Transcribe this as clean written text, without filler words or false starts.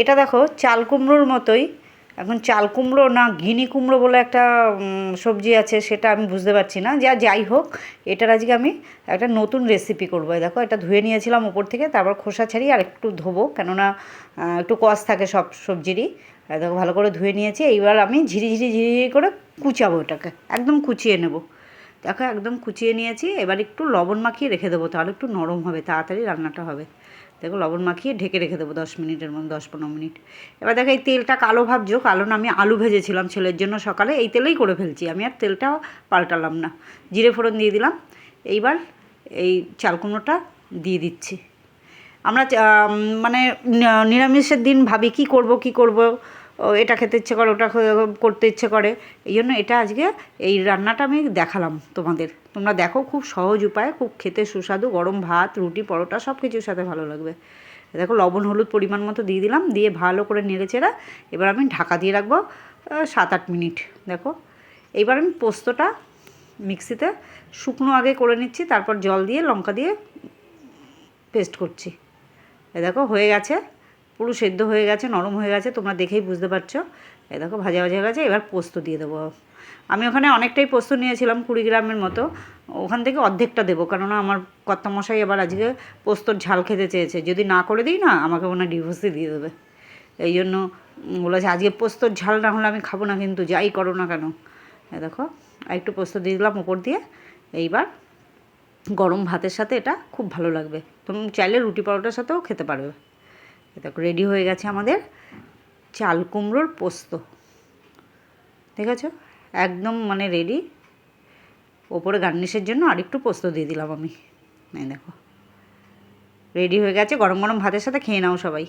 এটা দেখো চাল কুমড়োর মতোই, এখন চাল কুমড়ো না গিনি কুমড়ো বলে একটা সবজি আছে, সেটা আমি বুঝতে পারছি না। যাই হোক, এটার আজকে আমি একটা নতুন রেসিপি করবো। দেখো এটা ধুয়ে নিয়েছিলাম উপর থেকে, তারপর খোসা ছাড়িয়ে আর একটু ধোবো, কেননা একটু কষ থাকে সব সবজিরই। দেখো ভালো করে ধুয়ে নিয়েছি। এইবার আমি ঝিরি করে কুচাবো, এটাকে একদম কুচিয়ে নেব। দেখো একদম কুচিয়ে নিয়েছি। এবার একটু লবণ মাখিয়ে রেখে দেবো, তাহলে একটু নরম হবে, তাড়াতাড়ি রান্নাটা হবে। দেখো লবণ মাখিয়ে ঢেকে রেখে দেবো 10 মিনিটের মধ্যে, 10-15 মিনিট। এবার দেখো এই তেলটা কালো ভাবছো, কারণ আমি আলু ভেজেছিলাম ছেলের জন্য সকালে, এই তেলেই করে ফেলছি আমি, আর তেলটা পাল্টালাম না। জিরে ফোড়ন দিয়ে দিলাম। এইবার এই চাল কুমড়োটা দিয়ে দিচ্ছি। আমরা মানে নিরামিষের দিন ভাবি কী করব, এটা খেতে ইচ্ছে করে, ওটা করতে ইচ্ছে করে, এই জন্য এটা আজকে এই রান্নাটা আমি দেখালাম তোমাদের। তোমরা দেখো, খুব সহজ উপায়, খুব খেতে সুস্বাদু, গরম ভাত, রুটি, পরোটা সব কিছুর সাথে ভালো লাগবে। দেখো লবণ হলুদ পরিমাণ মতো দিয়ে দিলাম, দিয়ে ভালো করে নেড়েচেড়ে এবার আমি ঢাকা দিয়ে রাখবো 7-8 মিনিট। দেখো এইবার আমি পোস্তটা মিক্সিতে শুকনো আগে করে নিচ্ছি, তারপর জল দিয়ে লঙ্কা দিয়ে পেস্ট করছি। দেখো হয়ে গেছে, পুরো সেদ্ধ হয়ে গেছে, নরম হয়ে গেছে, তোমরা দেখেই বুঝতে পারছো। দেখো ভাজা হয়ে গেছে। এবার পোস্ত দিয়ে দেবো। আমি ওখানে অনেকটাই পোস্ত নিয়েছিলাম, 20 গ্রামের মতো, ওখান থেকে অর্ধেকটা দেবো, কেননা আমার কর্তামশাই এবার আজকে পোস্তর ঝাল খেতে চেয়েছে। যদি না করে দিই না, আমাকে মনে হয় ডিভোর্সই দিয়ে দেবে। এই জন্য বলেছে আজকে পোস্তর ঝাল না হলে আমি খাবো না, কিন্তু যাই করো না কেন। দেখো আর একটু পোস্ত দিয়ে দিলাম উপর দিয়ে। এইবার গরম ভাতের সাথে এটা খুব ভালো লাগবে, তুমি চাইলে রুটি পরোটার সাথেও খেতে পারবে। দেখো রেডি হয়ে গেছে আমাদের চাল কুমড়োর পোস্ত, ঠিক আছে, একদম মানে রেডি। ওপরে গার্নিশের জন্য আরেকটু পোস্ত দিয়ে দিলাম আমি। দেখো রেডি হয়ে গেছে, গরম গরম ভাতের সাথে খেয়ে নাও সবাই।